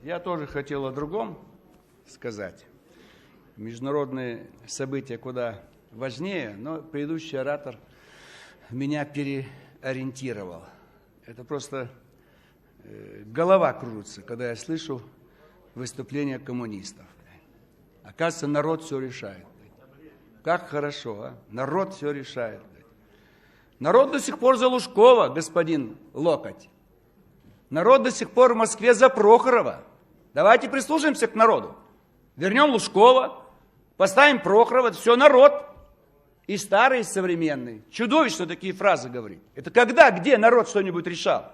Я тоже хотел о другом сказать. Международные события куда важнее, но предыдущий оратор меня переориентировал. Это просто голова кружится, когда я слышу выступления коммунистов. Оказывается, народ все решает. Как хорошо, а? Народ все решает. Народ до сих пор за Лужкова, господин Локоть. Народ до сих пор в Москве за Прохорова. Давайте прислушаемся к народу. Вернем Лужкова, поставим Прохорова. Это все народ. И старый, и современный. Чудовищно такие фразы говорить. Это когда, где народ что-нибудь решал?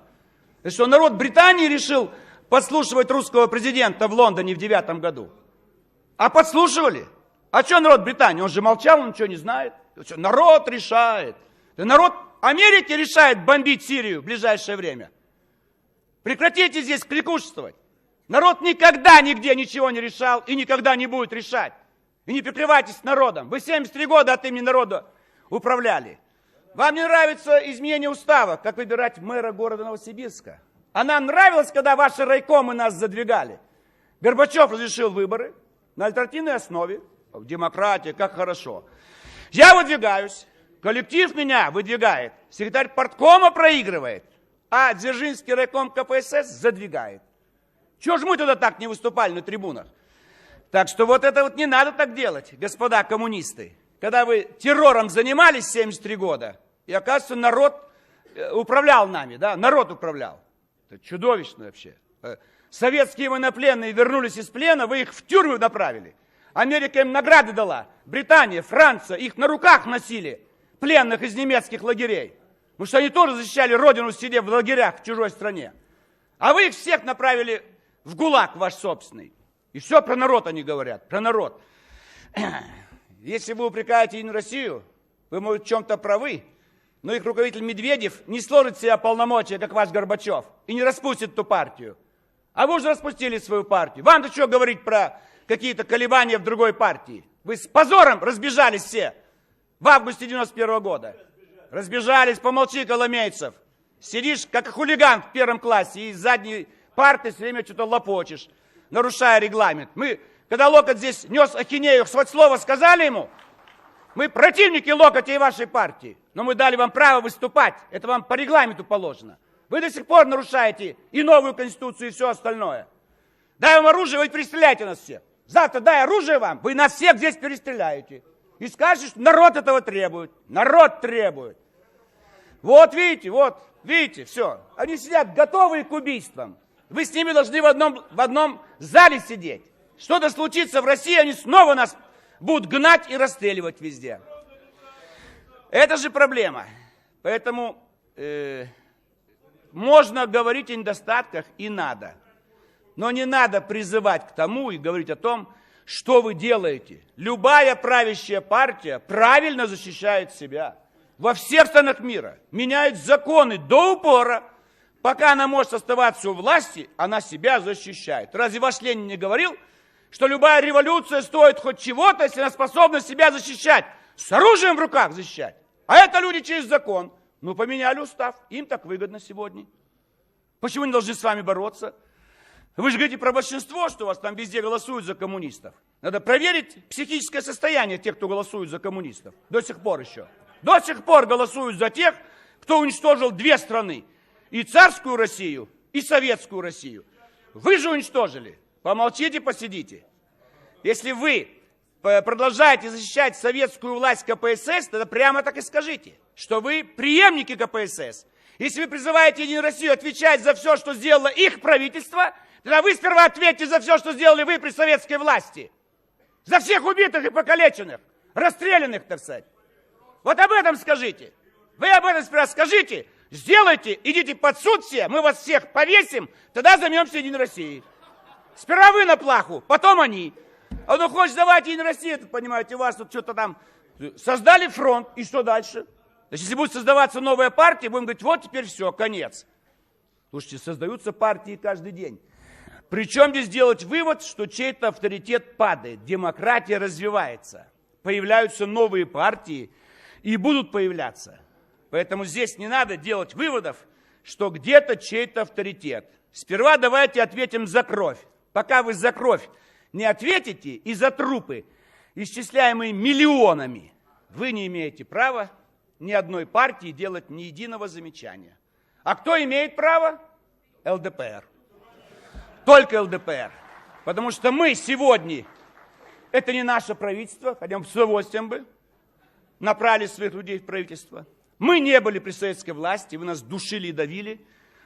Это что, народ Британии решил подслушивать русского президента в Лондоне в 2009 году? А подслушивали? А что народ Британии? Он же молчал, он ничего не знает. Что, народ решает. Да народ Америки решает бомбить Сирию в ближайшее время. Прекратите здесь кликушествовать. Народ никогда нигде ничего не решал и никогда не будет решать. И не прикрывайтесь народом. Вы 73 года от имени народа управляли. Вам не нравится изменение устава, как выбирать мэра города Новосибирска. А нам нравилось, когда ваши райкомы нас задвигали. Горбачев разрешил выборы на альтернативной основе. Демократия, как хорошо. Я выдвигаюсь, коллектив меня выдвигает, секретарь парткома проигрывает, а Дзержинский райком КПСС задвигает. Чего же мы тогда так не выступали на трибунах? Так что вот это вот не надо так делать, господа коммунисты. Когда вы террором занимались 73 года, и оказывается народ управлял нами, да, народ управлял. Это чудовищно вообще. Советские военнопленные вернулись из плена, вы их в тюрьму направили. Америка им награды дала, Британия, Франция, их на руках носили, пленных из немецких лагерей. Потому что они тоже защищали родину, сидя в лагерях в чужой стране. А вы их всех направили в ГУЛАГ ваш собственный. И все про народ они говорят, про народ. Если вы упрекаете Единую Россию, вы, может, в чем-то правы, но их руководитель Медведев не сложит в себя полномочия, как ваш Горбачев, и не распустит эту партию. А вы уже распустили свою партию. Вам-то что говорить про какие-то колебания в другой партии? Вы с позором разбежались все в августе 91 года. Разбежались, помолчи, Коломейцев. Сидишь, как хулиган в первом классе, и из задней парты все время что-то лопочешь, нарушая регламент. Мы, когда Локоть здесь нес ахинею, хоть слово сказали ему, мы противники Локотя и вашей партии, но мы дали вам право выступать, это вам по регламенту положено. Вы до сих пор нарушаете и новую конституцию, и все остальное. Дай вам оружие, вы перестреляете нас всех. Завтра дай оружие вам, вы нас всех здесь перестреляете. И скажете, что народ этого требует. Народ требует. Вот видите, все. Они сидят готовые к убийствам. Вы с ними должны в одном зале сидеть. Что-то случится в России, они снова нас будут гнать и расстреливать везде. Это же проблема. Поэтому можно говорить о недостатках и надо. Но не надо призывать к тому и говорить о том, что вы делаете. Любая правящая партия правильно защищает себя. Во всех странах мира меняют законы до упора. Пока она может оставаться у власти, она себя защищает. Разве ваш Ленин не говорил, что любая революция стоит хоть чего-то, если она способна себя защищать? С оружием в руках защищать. А это люди через закон. Ну, поменяли устав. Им так выгодно сегодня. Почему не должны с вами бороться? Вы же говорите про большинство, что у вас там везде голосуют за коммунистов. Надо проверить психическое состояние тех, кто голосует за коммунистов. До сих пор еще. До сих пор голосуют за тех, кто уничтожил две страны. И царскую Россию, и советскую Россию. Вы же уничтожили. Помолчите, посидите. Если вы продолжаете защищать советскую власть КПСС, тогда прямо так и скажите, что вы преемники КПСС. Если вы призываете Единую Россию отвечать за все, что сделало их правительство, тогда вы сперва ответьте за все, что сделали вы при советской власти. За всех убитых и покалеченных, расстрелянных, так сказать. Вот об этом скажите. Вы об этом сперва скажите, сделайте, идите под суд все, мы вас всех повесим, тогда займемся Единой Россией. Сперва вы на плаху, потом они. А ну хочешь давать Единой России, это, понимаете, у вас тут что-то там создали фронт, и что дальше? Значит, если будет создаваться новая партия, будем говорить, вот теперь все, конец. Слушайте, создаются партии каждый день. Причем здесь делать вывод, что чей-то авторитет падает, демократия развивается, появляются новые партии и будут появляться. Поэтому здесь не надо делать выводов, что где-то чей-то авторитет. Сперва давайте ответим за кровь. пока вы за кровь не ответите и за трупы, исчисляемые миллионами, вы не имеете права ни одной партии делать ни единого замечания. А кто имеет право? ЛДПР. Только ЛДПР. Потому что мы сегодня, это не наше правительство, хотя мы с удовольствием бы направили своих людей в правительство. Мы не были при советской власти, вы нас душили и давили.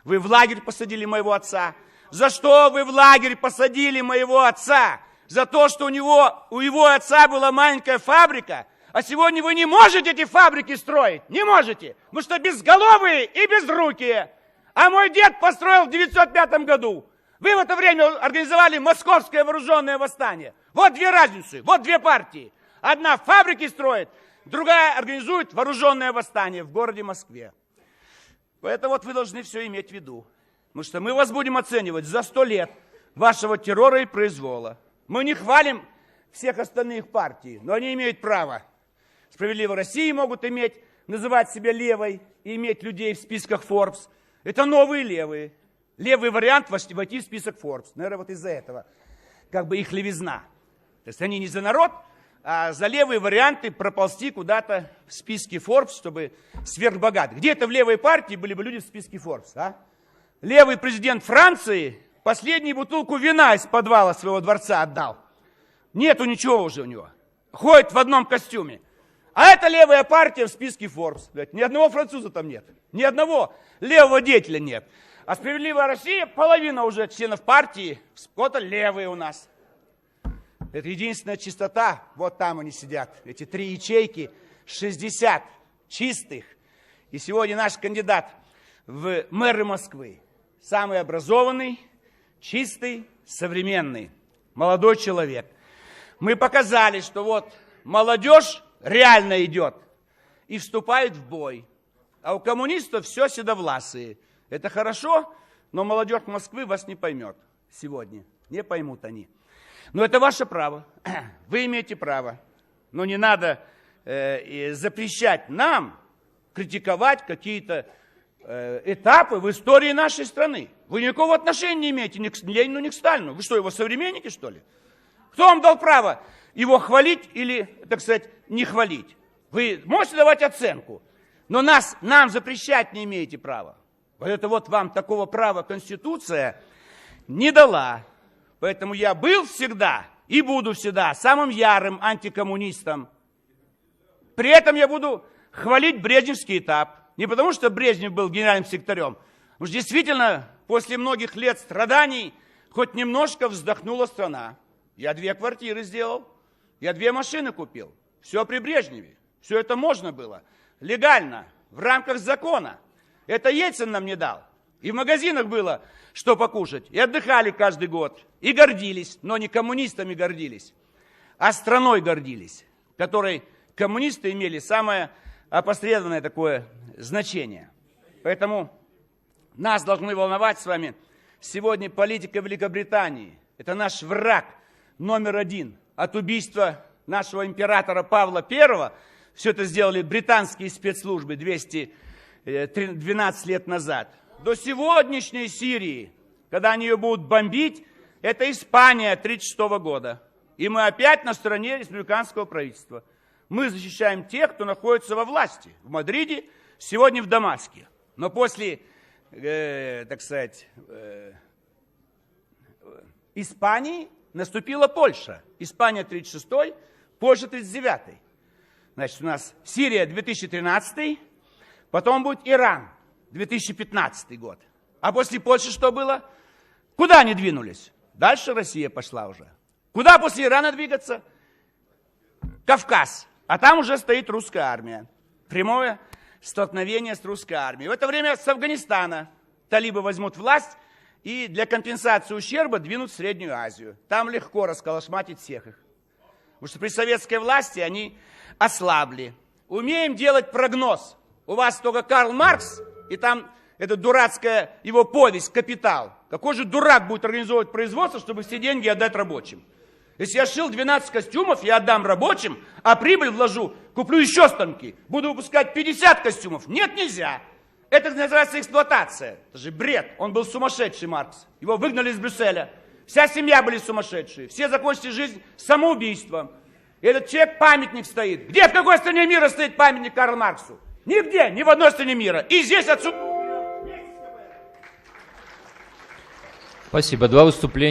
Вы в лагерь посадили моего отца. За что вы в лагерь посадили моего отца? За то, что у его отца была маленькая фабрика, а сегодня вы не можете эти фабрики строить. Не можете, потому что безголовые и безрукие. А мой дед построил в 905 году. Вы в это время организовали московское вооруженное восстание. Вот две разницы, вот две партии. Одна фабрики строит, другая организует вооруженное восстание в городе Москве. Поэтому вот вы должны все иметь в виду. Потому что мы вас будем оценивать за 100 лет вашего террора и произвола. Мы не хвалим всех остальных партий, но они имеют право. «Справедливой России» могут называть себя левой и иметь людей в списках Forbes. Это новые левые. Левый вариант войти в список Forbes. Наверное, вот из-за этого как бы их левизна. То есть они не за народ, а за левые варианты проползти куда-то в списке Forbes, чтобы сверхбогат. Где-то в левой партии были бы люди в списке Forbes, а? Левый президент Франции последнюю бутылку вина из подвала своего дворца отдал. Нету ничего уже у него. Ходит в одном костюме. А это левая партия в списке Forbes. Ни одного француза там нет. Ни одного левого деятеля нет. А «Справедливая Россия» половина уже членов партии, вот левые у нас. Это единственная чистота. Вот там они сидят. Эти 3 ячейки, 60 чистых. И сегодня наш кандидат в мэры Москвы. Самый образованный, чистый, современный, молодой человек. Мы показали, что вот молодежь реально идет и вступает в бой. А у коммунистов все седовласые. Это хорошо, но молодежь Москвы вас не поймет сегодня. Не поймут они. Но это ваше право. Вы имеете право. Но не надо запрещать нам критиковать какие-то этапы в истории нашей страны. Вы никакого отношения не имеете ни к Ленину, ни к Сталину. Вы что, его современники, что ли? Кто вам дал право его хвалить или, так сказать, не хвалить? Вы можете давать оценку, но нам запрещать не имеете права. Вот это вот вам такого права Конституция не дала. Поэтому я был всегда и буду всегда самым ярым антикоммунистом. При этом я буду хвалить брежневский этап. Не потому, что Брежнев был генеральным секретарем. Потому что действительно, после многих лет страданий, хоть немножко вздохнула страна. Я 2 квартиры сделал, я 2 машины купил. Все при Брежневе. Все это можно было. Легально, в рамках закона. Это Ельцин нам не дал. И в магазинах было что покушать. И отдыхали каждый год. И гордились, но не коммунистами гордились, а страной гордились, которой коммунисты имели самое опосредованное такое значение. Поэтому нас должны волновать с вами сегодня политика Великобритании. Это наш враг номер 1. От убийства нашего императора Павла I все это сделали британские спецслужбы 212 лет назад. До сегодняшней Сирии, когда они ее будут бомбить, это Испания 1936 года. И мы опять на стороне республиканского правительства. Мы защищаем тех, кто находится во власти. В Мадриде, сегодня в Дамаске. Но после, так сказать, Испании наступила Польша. Испания 1936, Польша 1939. Значит, у нас Сирия 2013, потом будет Иран 2015 год. А после Польши что было? Куда они двинулись? Дальше Россия пошла уже. Куда после Ирана двигаться? Кавказ. А там уже стоит русская армия. Прямое столкновение с русской армией. В это время с Афганистана талибы возьмут власть и для компенсации ущерба двинут в Среднюю Азию. Там легко расколошматить всех их. Потому что при советской власти они ослабли. Умеем делать прогноз. У вас только Карл Маркс, и там эта дурацкая его повесть «Капитал». Какой же дурак будет организовывать производство, чтобы все деньги отдать рабочим? Если я шил 12 костюмов, я отдам рабочим, а прибыль вложу, куплю еще станки. Буду выпускать 50 костюмов. Нет, нельзя. Это называется эксплуатация. Это же бред. Он был сумасшедший, Маркс. Его выгнали из Брюсселя. Вся семья были сумасшедшие. Все закончили жизнь самоубийством. И этот человек, памятник стоит. Где, в какой стране мира стоит памятник Карлу Марксу? Нигде, ни в одной стране мира. И здесь отсюда... Спасибо. Два выступления.